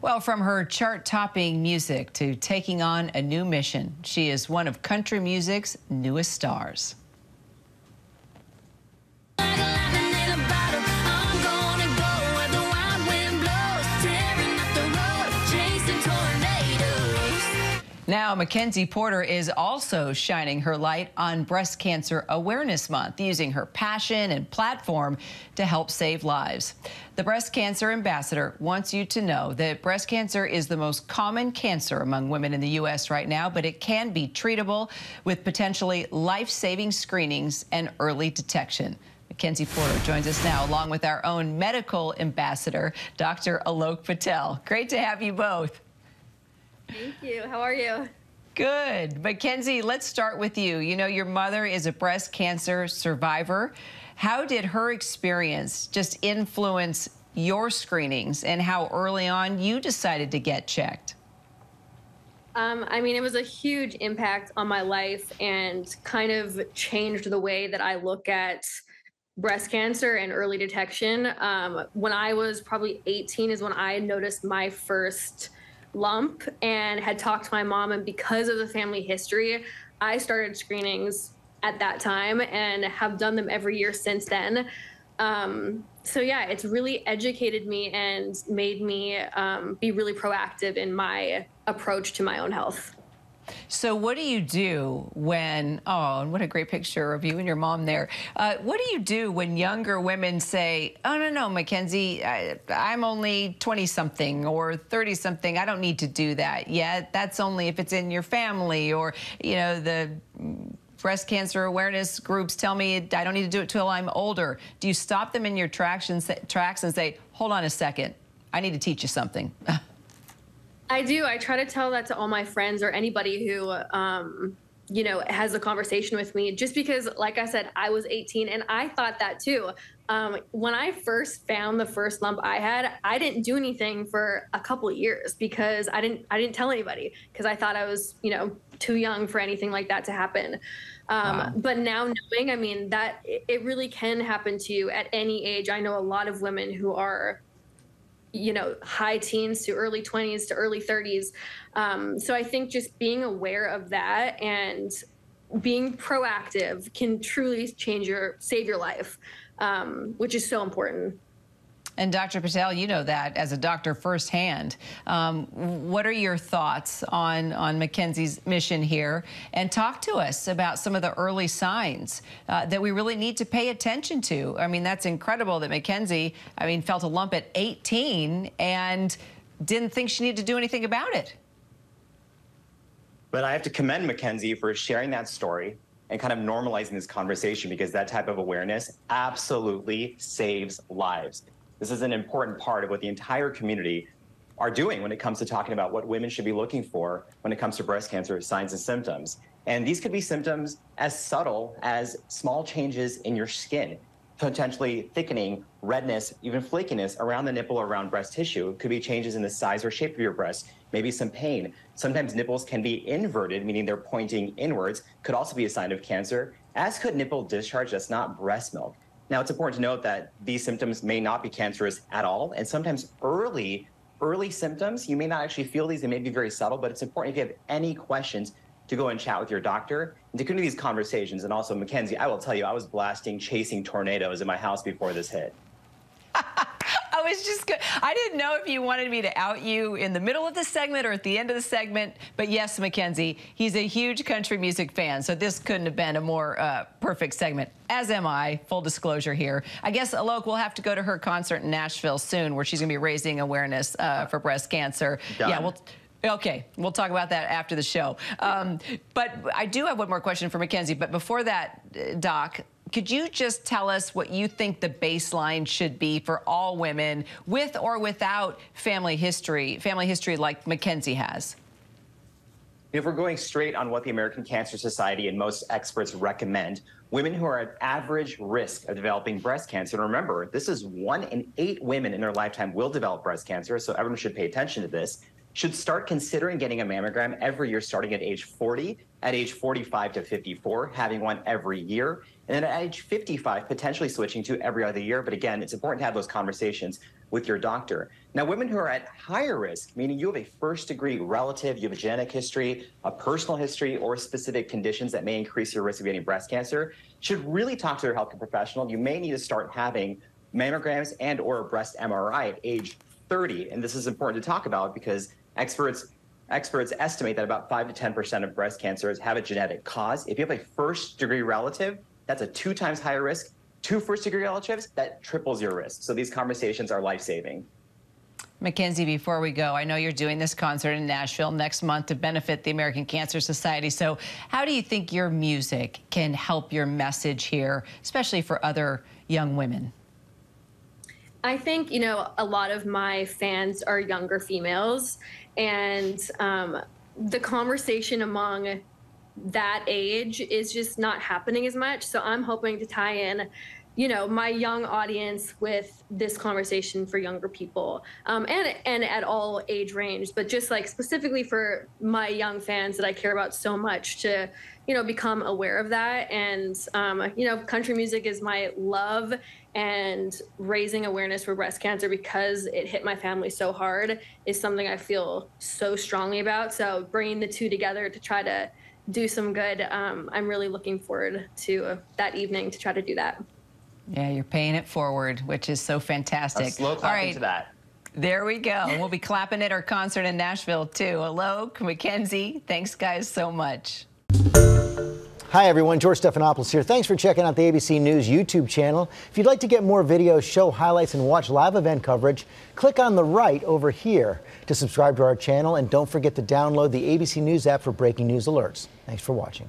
Well, from her chart-topping music to taking on a new mission, she is one of country music's newest stars. Now, Mackenzie Porter is also shining her light on Breast Cancer Awareness Month, using her passion and platform to help save lives. The Breast Cancer Ambassador wants you to know that breast cancer is the most common cancer among women in the U.S. right now, but it can be treatable with potentially life-saving screenings and early detection. Mackenzie Porter joins us now, along with our own medical ambassador, Dr. Alok Patel. Great to have you both. Thank you. How are you? Good. Mackenzie, let's start with you. You know, your mother is a breast cancer survivor. How did her experience just influence your screenings and how early on you decided to get checked? I mean, it was a huge impact on my life and kind of changed the way that I look at breast cancer and early detection. When I was probably 18 is when I noticed my first lump and had talked to my mom, and because of the family history, I started screenings at that time and have done them every year since then. So yeah, it's really educated me and made me be really proactive in my approach to my own health. So what do you do when, oh, and what a great picture of you and your mom there. What do you do when younger women say, oh, no, Mackenzie, I'm only 20-something or 30-something. I don't need to do that yet. That's only if it's in your family, or, you know, the breast cancer awareness groups tell me I don't need to do it till I'm older. Do you stop them in your tracks and say, hold on a second, I need to teach you something? I do. I try to tell that to all my friends or anybody who, you know, has a conversation with me, just because, like I said, I was 18 and I thought that too. When I first found the first lump I had, I didn't do anything for a couple of years because I didn't tell anybody, because I thought I was, you know, too young for anything like that to happen. Wow. But now knowing, I mean, that it really can happen to you at any age. I know a lot of women who are, you know, high teens to early 20s to early 30s. So I think just being aware of that and being proactive can truly save your life, which is so important. And Dr. Patel, you know that as a doctor firsthand. What are your thoughts on Mackenzie's mission here? And talk to us about some of the early signs that we really need to pay attention to. I mean, that's incredible that Mackenzie, I mean, felt a lump at 18 and didn't think she needed to do anything about it. But I have to commend Mackenzie for sharing that story and kind of normalizing this conversation, because that type of awareness absolutely saves lives. This is an important part of what the entire community are doing when it comes to talking about what women should be looking for when it comes to breast cancer signs and symptoms. And these could be symptoms as subtle as small changes in your skin, potentially thickening, redness, even flakiness around the nipple or around breast tissue. It could be changes in the size or shape of your breast, maybe some pain. Sometimes nipples can be inverted, meaning they're pointing inwards, could also be a sign of cancer, as could nipple discharge that's not breast milk. Now, it's important to note that these symptoms may not be cancerous at all, and sometimes early symptoms, you may not actually feel these, they may be very subtle, but it's important if you have any questions to go and chat with your doctor and to continue these conversations. And also, Mackenzie, I will tell you, I was blasting Chasing Tornadoes in my house before this hit. I didn't know if you wanted me to out you in the middle of the segment or at the end of the segment, but yes, Mackenzie, he's a huge country music fan, so this couldn't have been a more perfect segment, as am I, full disclosure here. I guess, Alok, we'll have to go to her concert in Nashville soon, where she's going to be raising awareness for breast cancer. Done. Yeah, okay, we'll talk about that after the show. But I do have one more question for Mackenzie, but before that, Doc, could you just tell us what you think the baseline should be for all women with or without family history like Mackenzie has? If we're going straight on what the American Cancer Society and most experts recommend, women who are at average risk of developing breast cancer, and remember, this is 1 in 8 women in their lifetime will develop breast cancer, so everyone should pay attention to this, should start considering getting a mammogram every year starting at age 40, at age 45 to 54, having one every year, and then at age 55, potentially switching to every other year. But again, it's important to have those conversations with your doctor. Now, women who are at higher risk, meaning you have a first-degree relative, you have a genetic history, a personal history, or specific conditions that may increase your risk of getting breast cancer, should really talk to their healthcare professional. You may need to start having mammograms and or a breast MRI at age 30. And this is important to talk about because experts estimate that about 5 to 10% of breast cancers have a genetic cause. If you have a first-degree relative, that's a 2 times higher risk. 2 first-degree relatives, that triples your risk. So these conversations are life-saving. Mackenzie, before we go, I know you're doing this concert in Nashville next month to benefit the American Cancer Society. So how do you think your music can help your message here, especially for other young women? I think, a lot of my fans are younger females, and the conversation among that age is just not happening as much. So I'm hoping to tie in my young audience with this conversation for younger people, and at all age range, but just like specifically for my young fans that I care about so much to, become aware of that. And, country music is my love, and raising awareness for breast cancer because it hit my family so hard is something I feel so strongly about. So bringing the two together to try to do some good, I'm really looking forward to that evening to try to do that. Yeah, you're paying it forward, which is so fantastic. A slow clapping to that. There we go. We'll be clapping at our concert in Nashville, too. Alok, Mackenzie, thanks, guys, so much. Hi, everyone. George Stephanopoulos here. Thanks for checking out the ABC News YouTube channel. If you'd like to get more videos, show highlights, and watch live event coverage, click on the right over here to subscribe to our channel. And don't forget to download the ABC News app for breaking news alerts. Thanks for watching.